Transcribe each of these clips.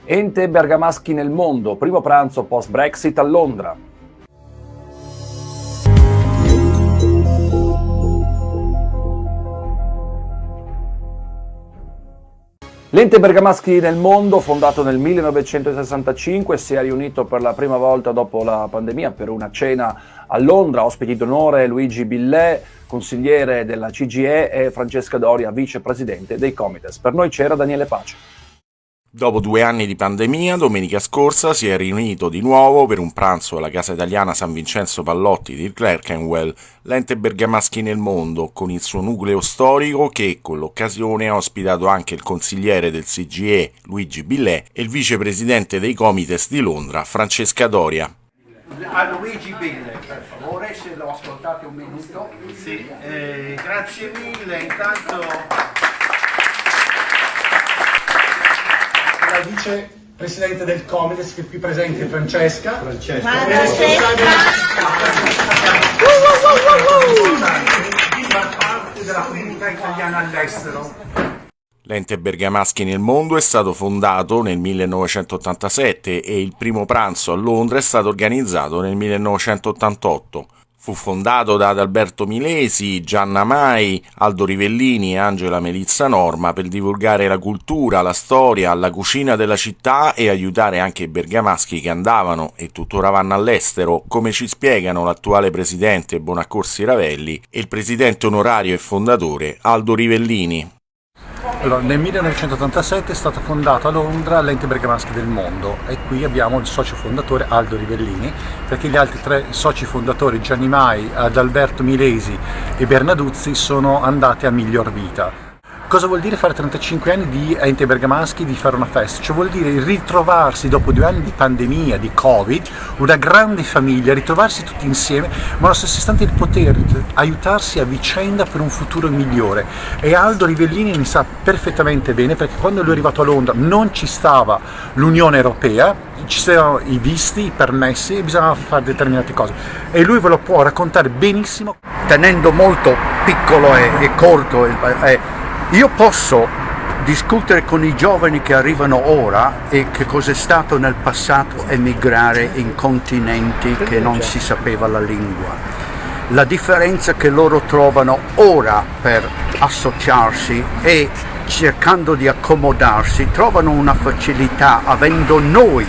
Ente bergamaschi nel mondo, primo pranzo post-Brexit a Londra. L'Ente bergamaschi nel mondo, fondato nel 1965, si è riunito per la prima volta dopo la pandemia per una cena a Londra. Ospiti d'onore Luigi Billet, consigliere della CGIE, e Francesca Doria, vicepresidente dei Comites. Per noi c'era Daniele Pace. Dopo 2 anni di pandemia, domenica scorsa si è riunito di nuovo per un pranzo alla Casa Italiana San Vincenzo Pallotti di Clerkenwell, l'ente bergamaschi nel mondo, con il suo nucleo storico che, con l'occasione, ha ospitato anche il consigliere del CGIE, Luigi Billet, e il vicepresidente dei Comites di Londra, Francesca Doria. A Luigi Billet, per favore, se lo ascoltate un minuto. Sì, grazie mille, intanto... La vicepresidente del Comites, che è qui presente, Francesca. Di far parte della comunità italiana all'estero. L'ente bergamaschi nel mondo è stato fondato nel 1987 e il primo pranzo a Londra è stato organizzato nel 1988. Fu fondato da Adalberto Milesi, Gianna Mai, Aldo Rivellini e Angela Melizza Norma per divulgare la cultura, la storia, la cucina della città e aiutare anche i bergamaschi che andavano e tuttora vanno all'estero, come ci spiegano l'attuale presidente Bonaccorsi Ravelli e il presidente onorario e fondatore Aldo Rivellini. Allora, nel 1987 è stato fondato a Londra l'Ente bergamaschi del mondo e qui abbiamo il socio fondatore Aldo Rivellini, perché gli altri 3 soci fondatori, Gianni Mai, Adalberto Milesi e Bernaduzzi, sono andati a miglior vita. Cosa vuol dire fare 35 anni di ente bergamaschi, di fare una festa? Cioè vuol dire ritrovarsi dopo 2 anni di pandemia, di Covid, una grande famiglia, ritrovarsi tutti insieme, ma allo stesso istante il poter aiutarsi a vicenda per un futuro migliore. E Aldo Rivellini ne sa perfettamente bene, perché quando lui è arrivato a Londra non ci stava l'Unione Europea, ci stavano i visti, i permessi e bisognava fare determinate cose. E lui ve lo può raccontare benissimo. Tenendo molto piccolo e corto, io posso discutere con i giovani che arrivano ora e che cos'è stato nel passato emigrare in continenti che non si sapeva la lingua. La differenza che loro trovano ora per associarsi e cercando di accomodarsi, trovano una facilità avendo noi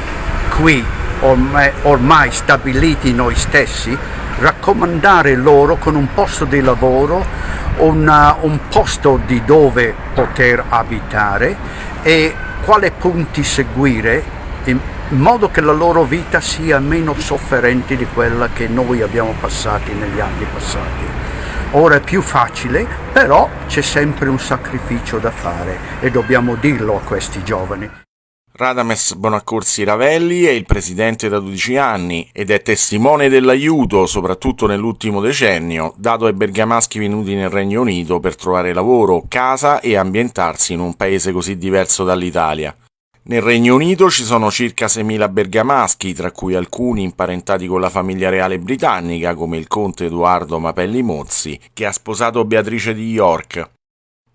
qui ormai stabiliti noi stessi, raccomandare loro con un posto di lavoro, un posto di dove poter abitare e quali punti seguire in modo che la loro vita sia meno sofferente di quella che noi abbiamo passati negli anni passati. Ora è più facile, però c'è sempre un sacrificio da fare e dobbiamo dirlo a questi giovani. Radames Bonaccorsi Ravelli è il presidente da 12 anni ed è testimone dell'aiuto, soprattutto nell'ultimo decennio, dato ai bergamaschi venuti nel Regno Unito per trovare lavoro, casa e ambientarsi in un paese così diverso dall'Italia. Nel Regno Unito ci sono circa 6.000 bergamaschi, tra cui alcuni imparentati con la famiglia reale britannica, come il conte Edoardo Mapelli Mozzi, che ha sposato Beatrice di York.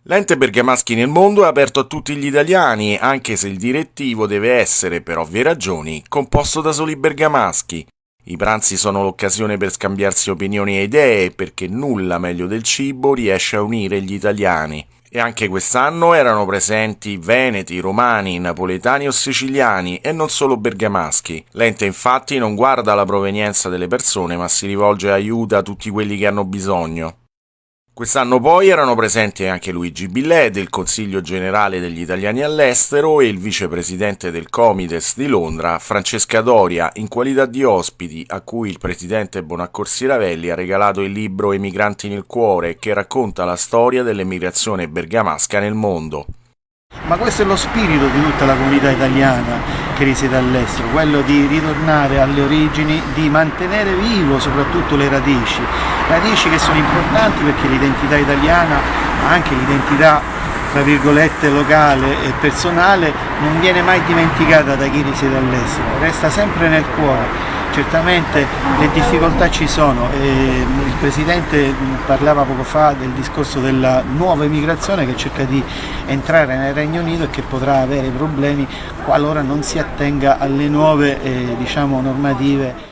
L'ente bergamaschi nel mondo è aperto a tutti gli italiani, anche se il direttivo deve essere, per ovvie ragioni, composto da soli bergamaschi. I pranzi sono l'occasione per scambiarsi opinioni e idee, perché nulla meglio del cibo riesce a unire gli italiani. E anche quest'anno erano presenti veneti, romani, napoletani o siciliani, e non solo bergamaschi. L'ente infatti non guarda la provenienza delle persone, ma si rivolge e aiuta tutti quelli che hanno bisogno. Quest'anno poi erano presenti anche Luigi Billet del Consiglio Generale degli Italiani all'Estero e il vicepresidente del Comites di Londra, Francesca Doria, in qualità di ospiti a cui il presidente Bonaccorsi Ravelli ha regalato il libro Emigranti nel cuore, che racconta la storia dell'emigrazione bergamasca nel mondo. Ma questo è lo spirito di tutta la comunità italiana che risiede all'estero, quello di ritornare alle origini, di mantenere vivo soprattutto le radici che sono importanti perché l'identità italiana, ma anche l'identità tra virgolette locale e personale, non viene mai dimenticata da chi risiede all'estero, resta sempre nel cuore certamente le difficoltà ci sono. Il Presidente parlava poco fa del discorso della nuova immigrazione che cerca di entrare nel Regno Unito e che potrà avere problemi qualora non si attenga alle nuove normative.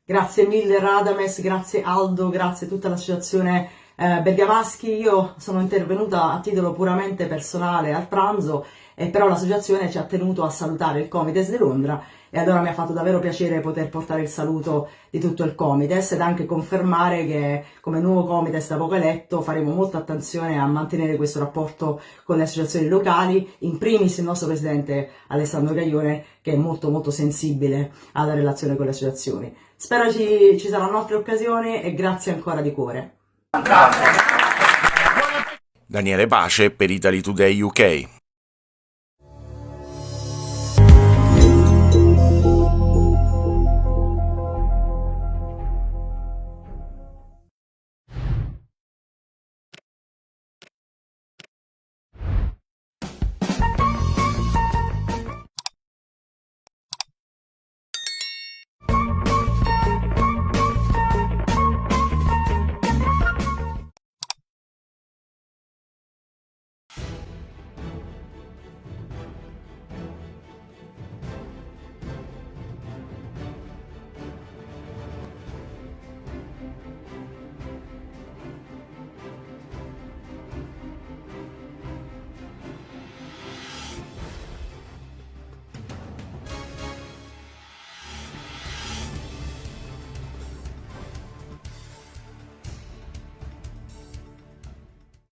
Grazie mille Radames, grazie Aldo, grazie a tutta l'associazione Bergamaschi. Io sono intervenuta a titolo puramente personale al pranzo, però l'associazione ci ha tenuto a salutare il Comites di Londra e allora mi ha fatto davvero piacere poter portare il saluto di tutto il Comites ed anche confermare che come nuovo Comites da poco eletto faremo molta attenzione a mantenere questo rapporto con le associazioni locali, in primis il nostro presidente Alessandro Gaglione, che è molto molto sensibile alla relazione con le associazioni. Spero ci saranno altre occasioni e grazie ancora di cuore. Daniele Pace per Italy Today UK.